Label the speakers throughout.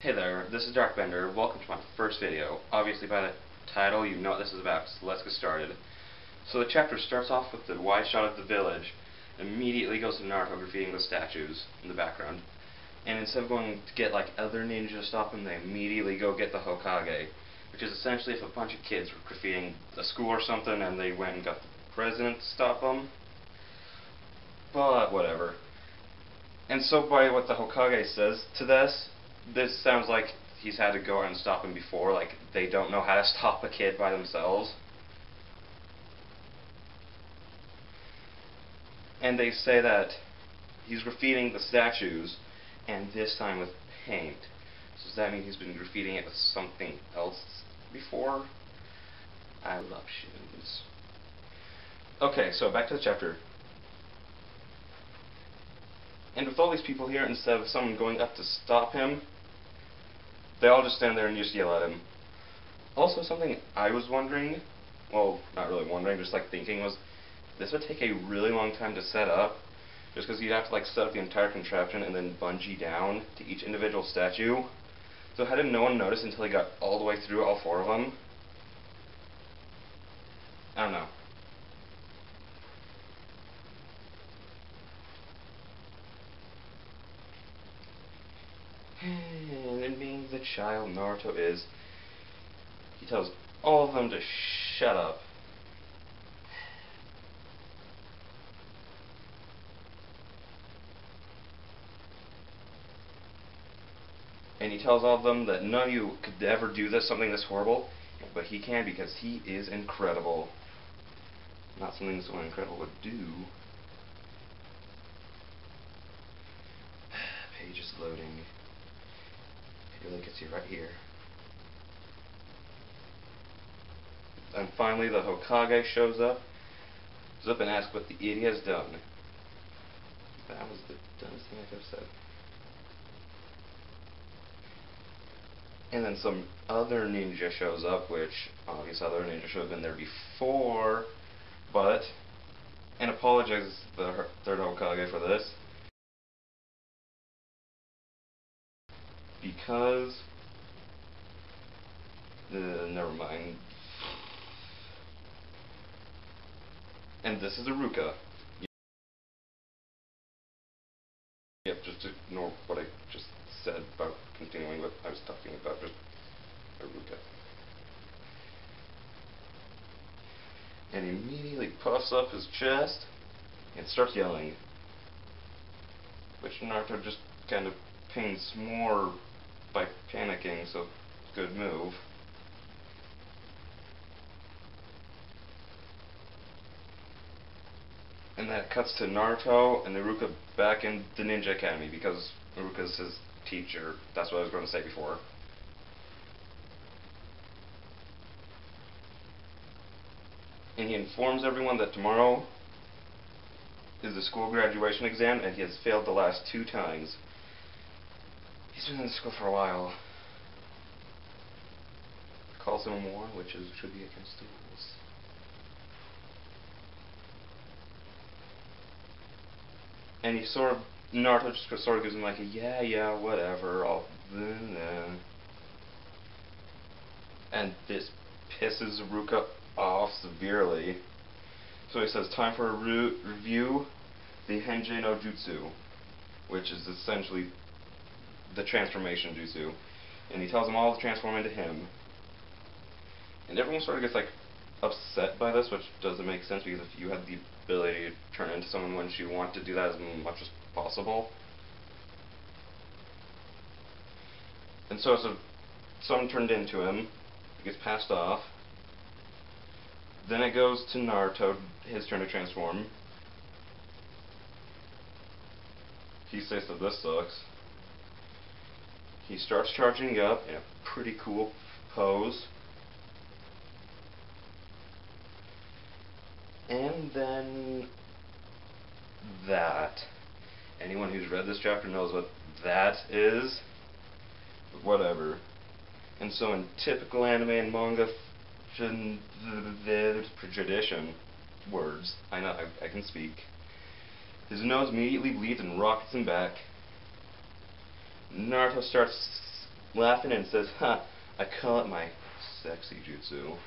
Speaker 1: Hey there, this is Darkbender. Welcome to my first video. Obviously by the title you know what this is about, so let's get started. So the chapter starts off with the wide shot of the village, immediately goes to Naruto graffitiing the statues in the background, and instead of going to get like other ninjas to stop him, they immediately go get the Hokage, which is essentially if a bunch of kids were graffitiing a school or something and they went and got the president to stop them. But whatever. And so by what the Hokage says to this sounds like he's had to go out and stop him before, like they don't know how to stop a kid by themselves. And they say that he's graffitiing the statues, and this time with paint. So does that mean he's been graffitiing it with something else before? I love shoes. Okay, so back to the chapter. And with all these people here, instead of someone going up to stop him, they all just stand there and just yell at him. Also, something I was wondering, well, not really wondering, just like thinking, was this would take a really long time to set up, just because you'd have to like set up the entire contraption and then bungee down to each individual statue. So how did no one notice until he got all the way through all four of them? I don't know. And being the child Naruto is, he tells all of them to shut up. And he tells all of them that none of you could ever do something this horrible, but he can because he is incredible. Not something someone incredible would do. Page is loading. It really gets you right here. And finally the Hokage shows up and asks what the idiot has done. That was the dumbest thing I could have said. And then some other ninja shows up, which obviously other ninja should have been there before, and apologizes to the third Hokage for this. Because, never mind. And this is Iruka. Yep, just ignore what I just said about continuing what I was talking about, just Iruka. And he immediately puffs up his chest and starts yelling, which Naruto just kind of paints more by panicking, so good move. And that cuts to Naruto and Iruka back in the Ninja Academy, because Iruka's his teacher. That's what I was going to say before. And he informs everyone that tomorrow is the school graduation exam, and he has failed the last 2 times. He's been in school for a while. Calls him a moron, which should be against the rules. And he Naruto just sort of gives him like a yeah, whatever, and this pisses Iruka off severely. So he says, time for a review the Henjei no Jutsu, which is essentially the transformation jutsu. And he tells them all to transform into him. And everyone sort of gets like upset by this, which doesn't make sense, because if you had the ability to turn into someone, wouldn't you want to do that as much as possible? And so someone turned into him, he gets passed off. Then it goes to Naruto, his turn to transform. He says that this sucks. He starts charging up in a pretty cool pose. And then that. Anyone who's read this chapter knows what that is. But whatever. And so in typical anime and manga tradition, words, I know, I can speak, his nose immediately bleeds and rockets him back. Naruto starts laughing and says, "Ha, I call it my sexy jutsu."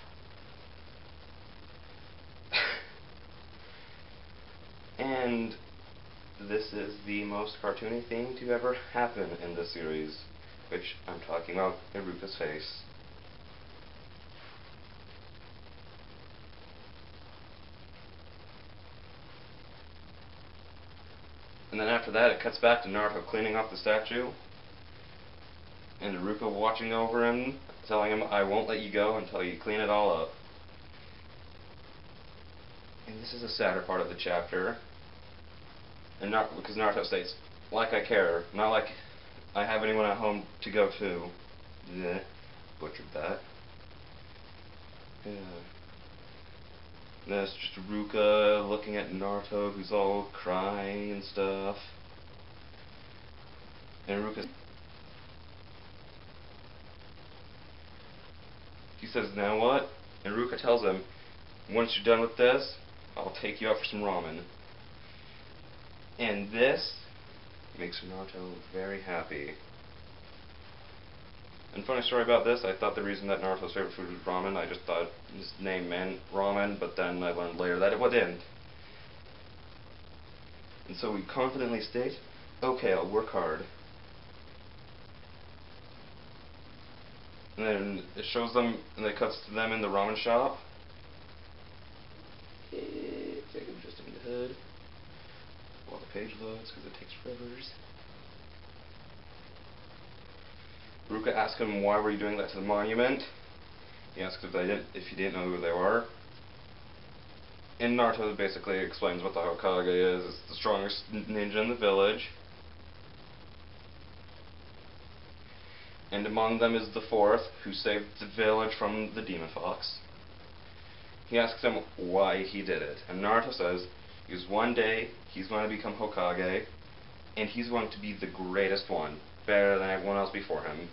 Speaker 1: And this is the most cartoony thing to ever happen in this series, which I'm talking about Iruka's face. And then after that, it cuts back to Naruto cleaning up the statue, and Iruka watching over him, telling him, "I won't let you go until you clean it all up." And this is the sadder part of the chapter. And because Naruto states, "Like I care, not like I have anyone at home to go to." Yeah, butchered that. Yeah. And then it's just Ruka looking at Naruto, who's all crying and stuff. And Ruka, he says, "Now what?" And Ruka tells him, "Once you're done with this, I'll take you out for some ramen." And this makes Naruto very happy. And funny story about this, I thought the reason that Naruto's favorite food was ramen, I just thought his name meant ramen, but then I learned later that it didn't. And so we confidently state, "Okay, I'll work hard." And then it shows them, and it cuts to them in the ramen shop. Take him just in the hood while the page loads, because it takes forever. Ruka asks him, "Why were you doing that to the monument?" He asks if he didn't know who they were. And Naruto basically explains what the Hokage is. It's the strongest ninja in the village. And among them is the fourth, who saved the village from the demon fox. He asks him why he did it. And Naruto says, because one day he's going to become Hokage, and he's going to be the greatest one, better than everyone else before him.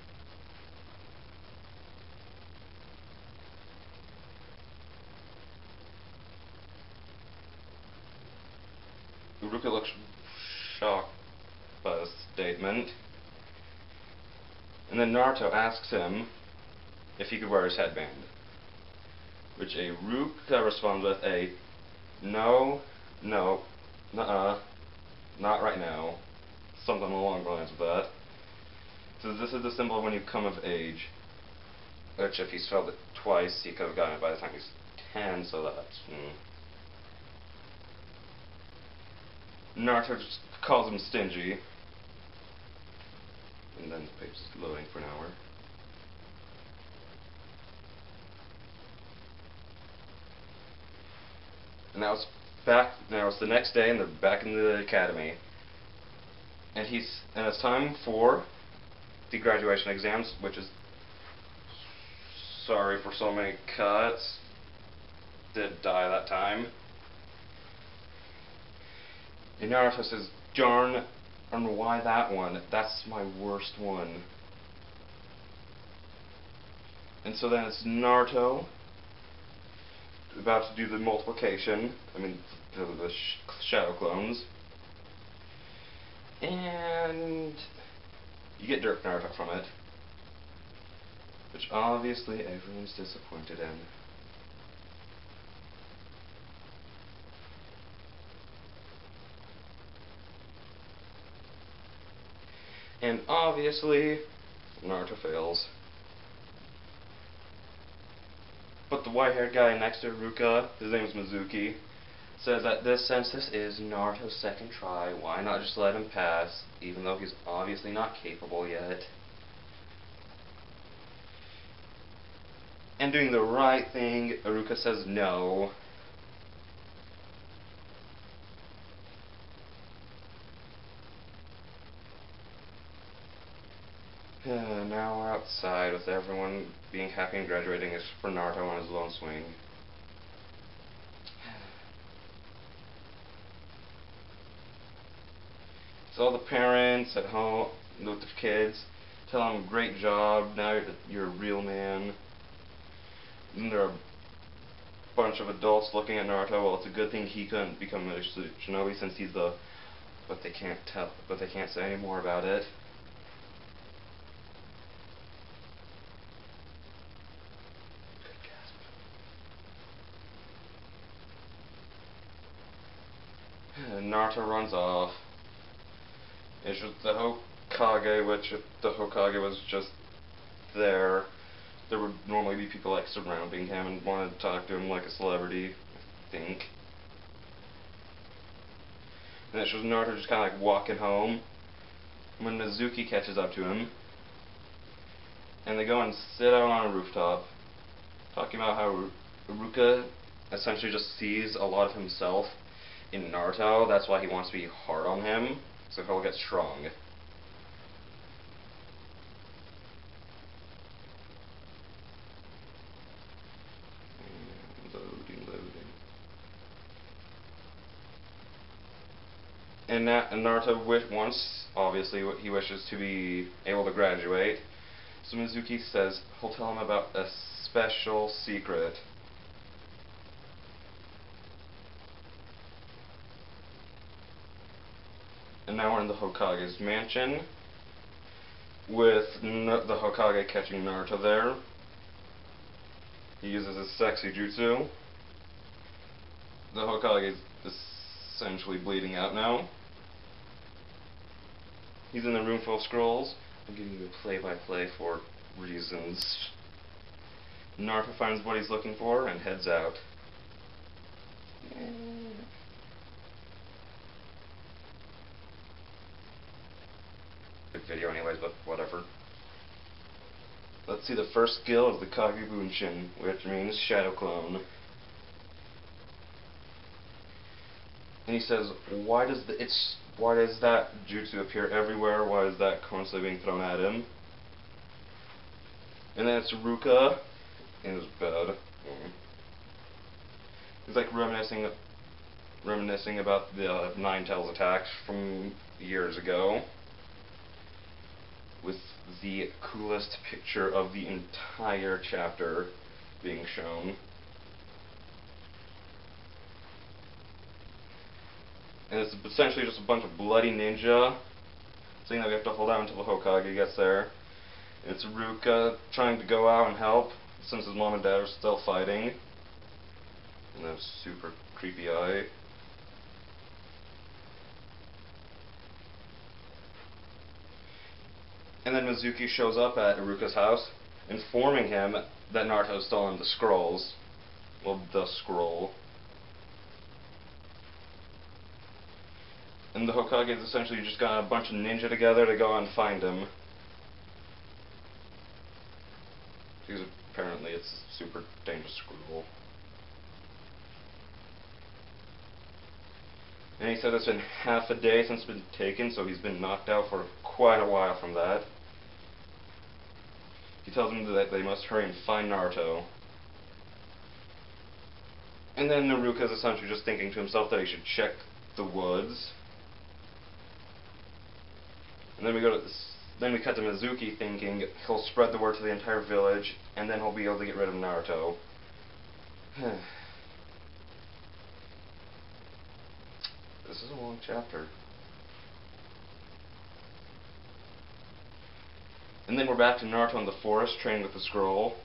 Speaker 1: Uruka looks shocked by this statement. And then Naruto asks him if he could wear his headband. Which a Ruka responds with a, "No, no, nuh-uh, not right now." Something along the lines of that. So this is the symbol of when you come of age. Which if he's failed it twice, he could have gotten it by the time he's 10, so that's... Naruto just calls him stingy. And then the page is loading for an hour. And now it's the next day, and they're back in the academy. And it's time for the graduation exams, which is, sorry for so many cuts. Did die that time. And Naruto says, "Darn, and why that one? That's my worst one." And so then it's Naruto about to do the multiplication, the shadow clones. And you get Dirt Naruto from it, which obviously everyone's disappointed in. And obviously, Naruto fails. But the white-haired guy next to Ruka, his name is Mizuki, says that since this is Naruto's second try, why not just let him pass, even though he's obviously not capable yet. And doing the right thing, Iruka says no. Now we're outside with everyone being happy and graduating except for Naruto on his lone swing. So all the parents at home with the kids tell him, "Great job, now you're a real man." And there are a bunch of adults looking at Naruto. Well, it's a good thing he couldn't become a shinobi since he's the... but they can't say any more about it. and Naruto runs off. It's just the Hokage, which if the Hokage was just there would normally be people like surrounding him and wanted to talk to him like a celebrity, I think. And it shows Naruto just kind of like walking home when Mizuki catches up to him. And they go and sit out on a rooftop, talking about how Iruka essentially just sees a lot of himself in Naruto. That's why he wants to be hard on him, so he'll get strong. Loading. And Naruto wants, obviously, he wishes to be able to graduate. So Mizuki says he'll tell him about a special secret. And now we're in the Hokage's mansion, with the Hokage catching Naruto there. He uses his sexy jutsu. The Hokage is essentially bleeding out now. He's in the room full of scrolls. I'm giving you a play-by-play for reasons. Naruto finds what he's looking for and heads out. Good video anyways, but whatever. Let's see, the first skill is the Kage Bunshin, which means Shadow Clone. And he says, why does that jutsu appear everywhere? Why is that constantly being thrown at him? And then it's Ruka in his bed. He's like reminiscing about the Nine Tails attacks from years ago, with the coolest picture of the entire chapter being shown. And it's essentially just a bunch of bloody ninja, saying that we have to hold out until the Hokage gets there. And it's Ruka trying to go out and help, since his mom and dad are still fighting. And that super creepy eye. And then Mizuki shows up at Iruka's house, informing him that Naruto's stolen the scrolls. Well, the scroll. And the Hokage's essentially just got a bunch of ninja together to go and find him. Because apparently it's a super dangerous scroll. And he said it's been half a day since it's been taken, so he's been knocked out for quite a while from that. He tells them that they must hurry and find Naruto. And then Naruka is essentially just thinking to himself that he should check the woods. And then we cut to Mizuki thinking he'll spread the word to the entire village, and then he'll be able to get rid of Naruto. This is a long chapter. And then we're back to Naruto in the forest, training with the scroll.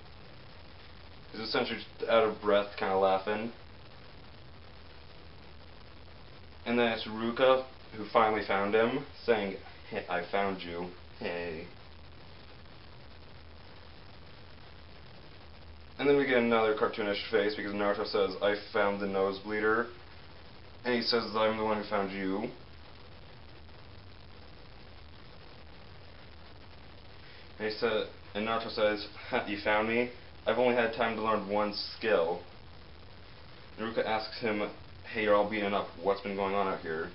Speaker 1: He's essentially just out of breath, kind of laughing. And then it's Ruka, who finally found him, saying, "Hey, I found you. Hey." And then we get another cartoonish face, because Naruto says, "I found the nosebleeder." And he says, "I'm the one who found you." And Naruto says, "Ha, you found me? I've only had time to learn one skill." Naruto asks him, "Hey, you're all beaten up. What's been going on out here?"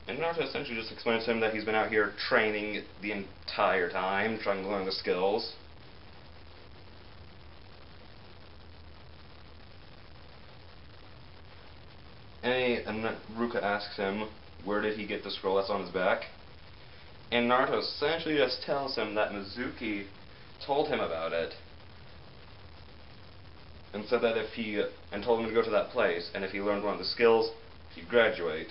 Speaker 1: And Naruto essentially just explains to him that he's been out here training the entire time, trying to learn the skills. And Ruka asks him, where did he get the scroll that's on his back? And Naruto essentially just tells him that Mizuki told him about it. And said that and told him to go to that place, and if he learned one of the skills, he'd graduate.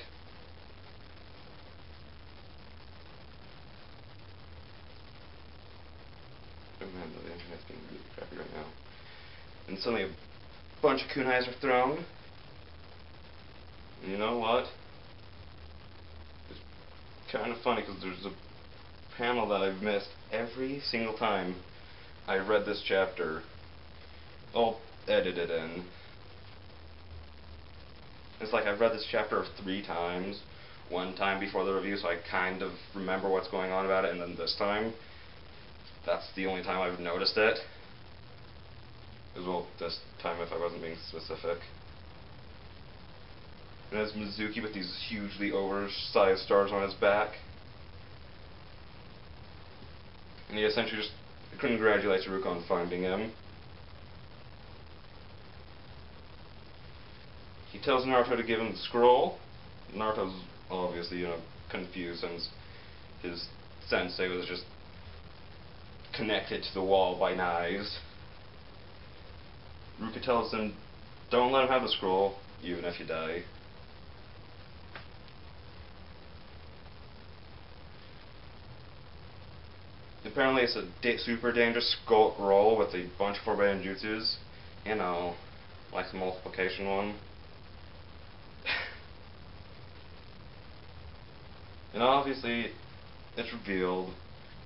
Speaker 1: Oh man, the internet's being really crappy right now. And suddenly a bunch of kunais are thrown. You know what? kind of funny because there's a panel that I've missed every single time I read this chapter. I'll edit it in. It's like I've read this chapter 3 times. One time before the review, so I kind of remember what's going on about it, and then this time, that's the only time I've noticed it. As well, this time if I wasn't being specific. And there's Mizuki with these hugely oversized stars on his back. And he essentially just congratulates Ruka on finding him. He tells Naruto to give him the scroll. Naruto's obviously, confused since his sensei was just connected to the wall by knives. Ruka tells him, don't let him have the scroll, even if you die. Apparently it's a super dangerous scroll with a bunch of forbidden jutsus. Like the multiplication one. And obviously, it's revealed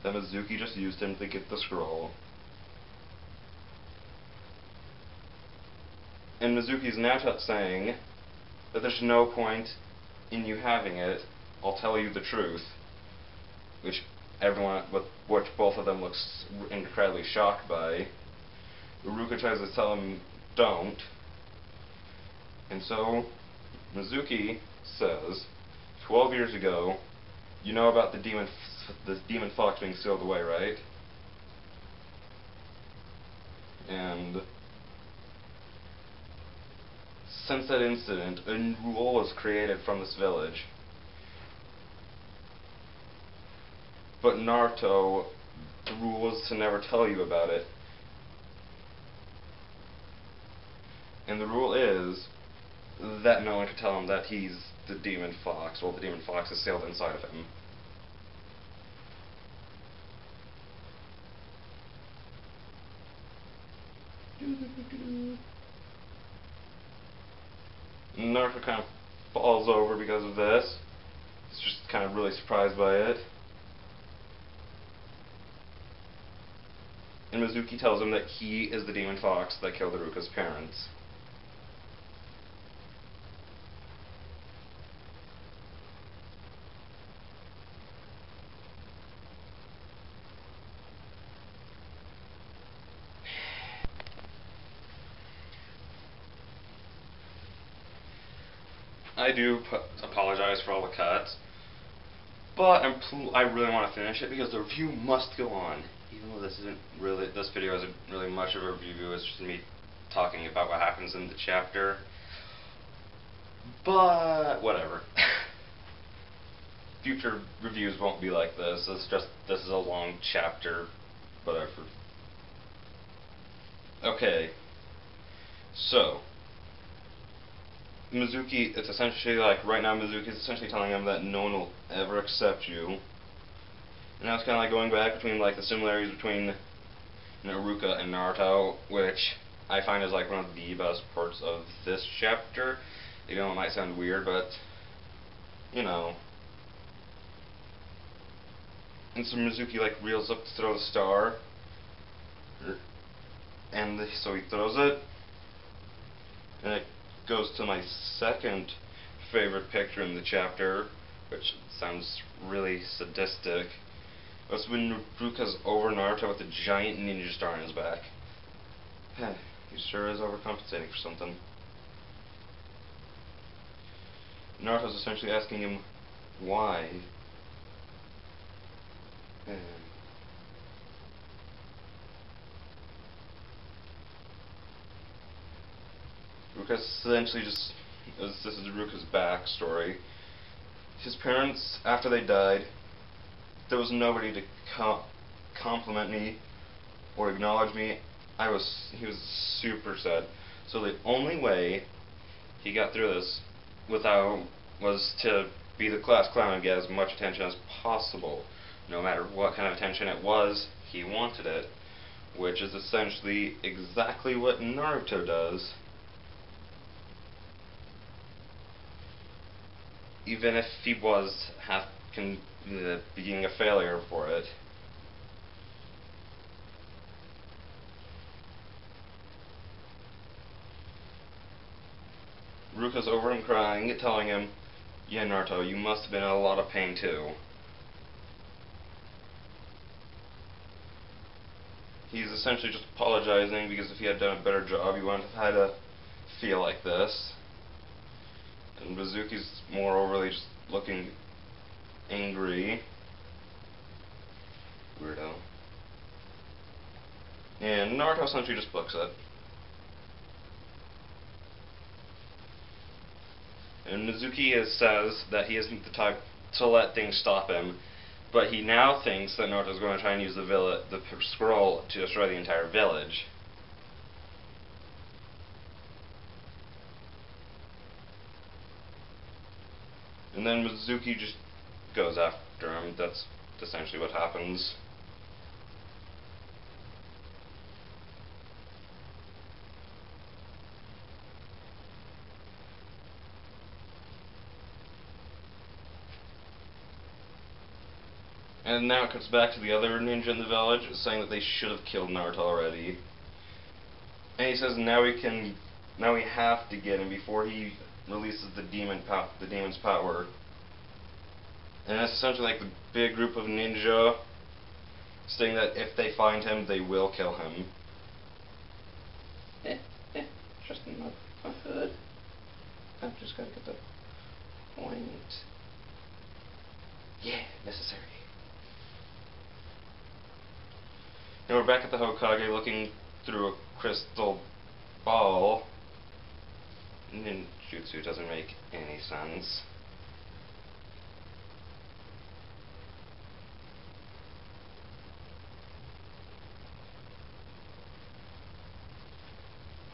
Speaker 1: that Mizuki just used him to get the scroll. And Mizuki's now saying that there's no point in you having it, I'll tell you the truth. Which both of them looks incredibly shocked by. Ruka tries to tell him, don't. And so, Mizuki says, 12 years ago, you know about the demon fox being sealed away, right? And since that incident, a rule was created from this village. But Naruto, the rule was to never tell you about it. And the rule is that no one can tell him that he's the demon fox. Well, the demon fox is sealed inside of him. Naruto kind of falls over because of this. He's just kind of really surprised by it. And Mizuki tells him that he is the demon fox that killed Ruka's parents. I do apologize for all the cuts, but I really want to finish it because the review must go on. Even though this video isn't really much of a review, it's just me talking about what happens in the chapter. But whatever. Future reviews won't be like this. This is a long chapter, whatever. Okay. So Mizuki, it's essentially like, right now Mizuki is essentially telling him that no one will ever accept you. And now it's kind of like going back between like the similarities between Ruka and Naruto, which I find is like one of the best parts of this chapter. It might sound weird, but And so Mizuki like reels up to throw the star, and so he throws it, and it goes to my second favorite picture in the chapter, which sounds really sadistic. That's when Ruka's over Naruto with a giant ninja star on his back. He sure is overcompensating for something. Naruto's essentially asking him why. Ruka essentially just, this is Ruka's backstory. His parents, after they died, there was nobody to compliment me or acknowledge me. He was super sad. So the only way he got through this was to be the class clown and get as much attention as possible. No matter what kind of attention it was, he wanted it. Which is essentially exactly what Naruto does. Even if he was being a failure for it. Ruka's over him crying, telling him, "Yeah, Naruto, you must have been in a lot of pain too." He's essentially just apologizing because if he had done a better job, he wouldn't have had to feel like this. And Mizuki's more overly just looking angry. Weirdo. And Naruto essentially just books it. And Mizuki says that he isn't the type to let things stop him, but he now thinks that Naruto's going to try and use the scroll to destroy the entire village. And then Mizuki just goes after him. That's essentially what happens. And now it cuts back to the other ninja in the village, saying that they should have killed Naruto already. And he says now we have to get him before he releases the demon's power. And that's essentially like the big group of ninja saying that if they find him, they will kill him. Just in my hood. I've just got to get the point. Yeah, necessary. And we're back at the Hokage looking through a crystal ball. Ninjutsu doesn't make any sense.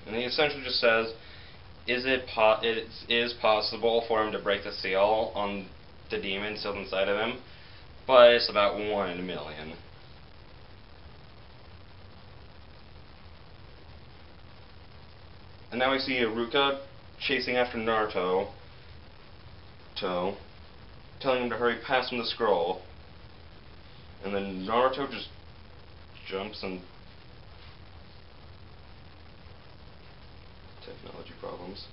Speaker 1: And he essentially just says, it is possible for him to break the seal on the demon sealed inside of him, but it's about 1 in a million. And now we see Iruka chasing after Naruto, telling him to hurry past him the scroll. And then Naruto just jumps and... technology problems.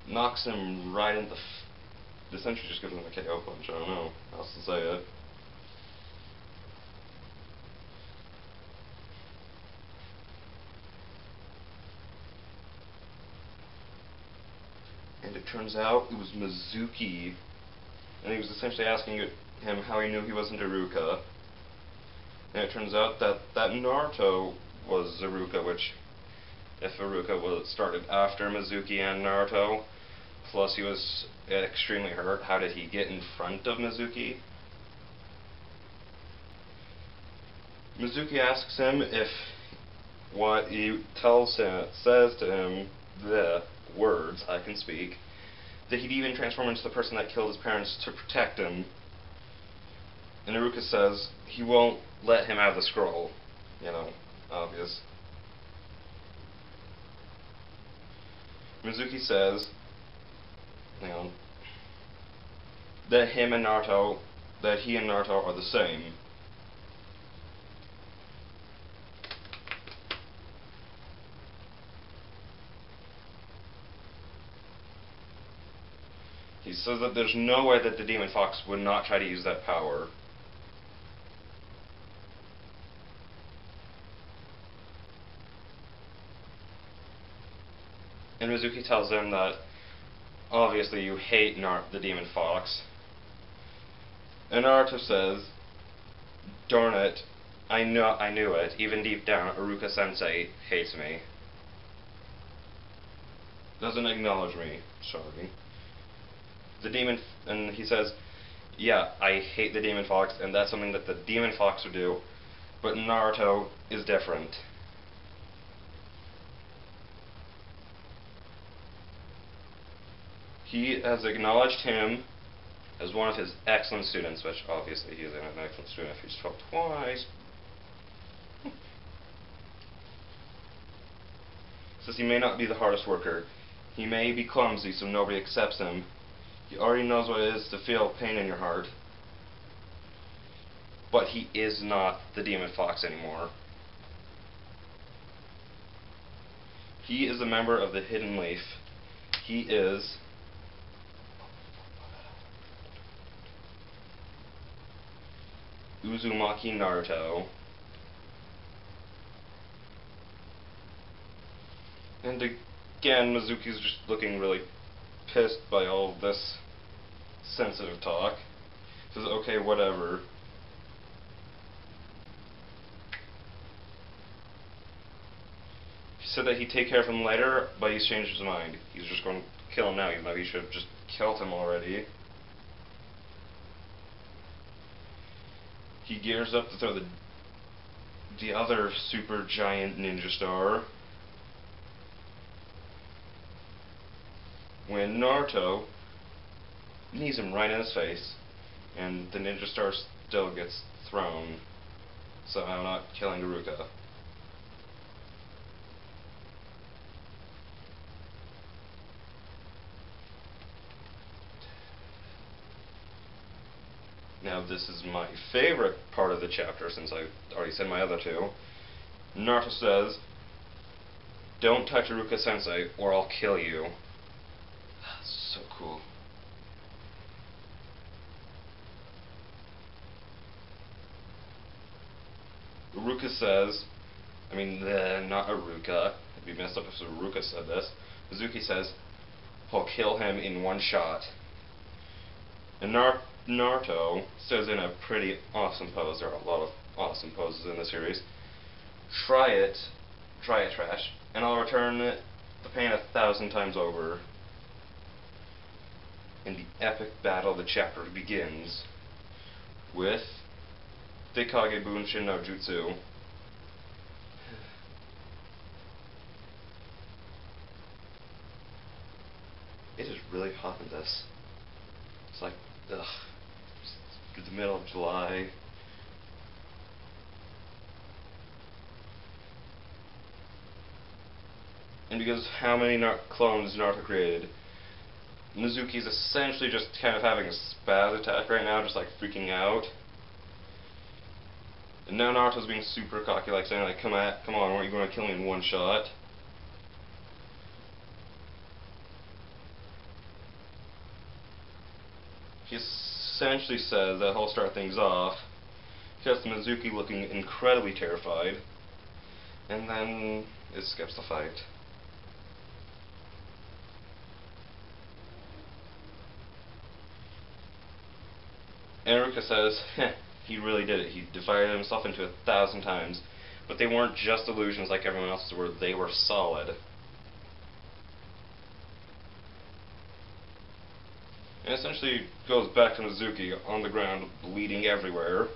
Speaker 1: Knocks him right in the... essentially just gives him a KO punch, I don't know how else to say it. And it turns out it was Mizuki, and he was essentially asking him how he knew he wasn't Iruka. And it turns out that Naruto was Iruka, which, if Iruka was started after Mizuki and Naruto, plus he was extremely hurt, how did he get in front of Mizuki? Mizuki asks him if what he says to him, the words, I can speak, that he'd even transform into the person that killed his parents to protect him. And Iruka says he won't let him have the scroll. You know, obvious. Mizuki says, hang on, that he and Naruto are the same. He says that there's no way that the Demon Fox would not try to use that power. And Mizuki tells him that obviously you hate the Demon Fox. And Naruto says, darn it, I knew it. Even deep down, Iruka-sensei hates me. Doesn't acknowledge me. Sorry. And he says, yeah, I hate the Demon Fox, and that's something that the Demon Fox would do, but Naruto is different. He has acknowledged him as one of his excellent students, which obviously he is an excellent student if he's failed twice. Says he may not be the hardest worker. He may be clumsy so nobody accepts him. He already knows what it is to feel pain in your heart. but he is not the Demon Fox anymore. He is a member of the Hidden Leaf. He is Uzumaki Naruto. And again, Mizuki's just looking really pissed by all this sensitive talk. Says, okay, whatever. He said that he'd take care of him later, but he's changed his mind. He's just going to kill him now, even though he should have just killed him already. He gears up to throw the other super giant ninja star, when Naruto knees him right in his face, and the ninja star still gets thrown, somehow not killing Iruka. Now this is my favorite part of the chapter, since I've already said my other two. Naruto says, "Don't touch Iruka-sensei, or I'll kill you." So cool. Iruka says, not Iruka, it'd be messed up if Iruka said this. Mizuki says, "I'll kill him in one shot." And Naruto says in a pretty awesome pose, there are a lot of awesome poses in the series, Try it, trash, and I'll return the pain 1,000 times over." And the epic battle of the chapter begins with the Kage Bunshin no Jutsu. It is really hot in this. It's like, ugh, it's the middle of July. And because how many clones Naruto created, Mizuki's essentially just kind of having a spaz attack right now, just like freaking out. And now Naruto's being super cocky, like saying like, come on, aren't you going to kill me in one shot? He essentially says that he'll start things off. He has Mizuki looking incredibly terrified. And then it skips the fight. And Iruka says, he really did it. He divided himself into 1,000 times. But they weren't just illusions like everyone else's were, they were solid. And essentially goes back to Mizuki on the ground, bleeding everywhere.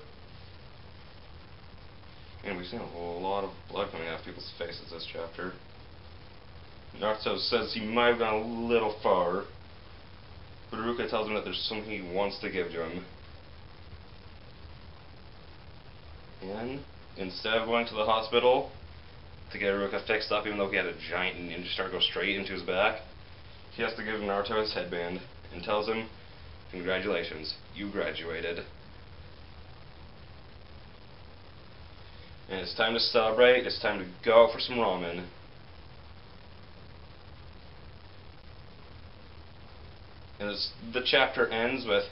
Speaker 1: And we've seen a whole lot of blood coming out of people's faces this chapter. Naruto says he might have gone a little far, but Iruka tells him that there's something he wants to give to him. And instead of going to the hospital to get Iruka fixed up, even though he had a giant ninja star go straight into his back, he has to give Naruto his headband and tells him, "Congratulations, you graduated." And it's time to celebrate, it's time to go out for some ramen. And the chapter ends with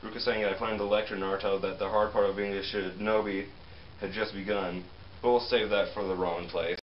Speaker 1: Iruka saying that I plan to lecture Naruto that the hard part of being a shinobi had just begun, but we'll save that for the ramen place.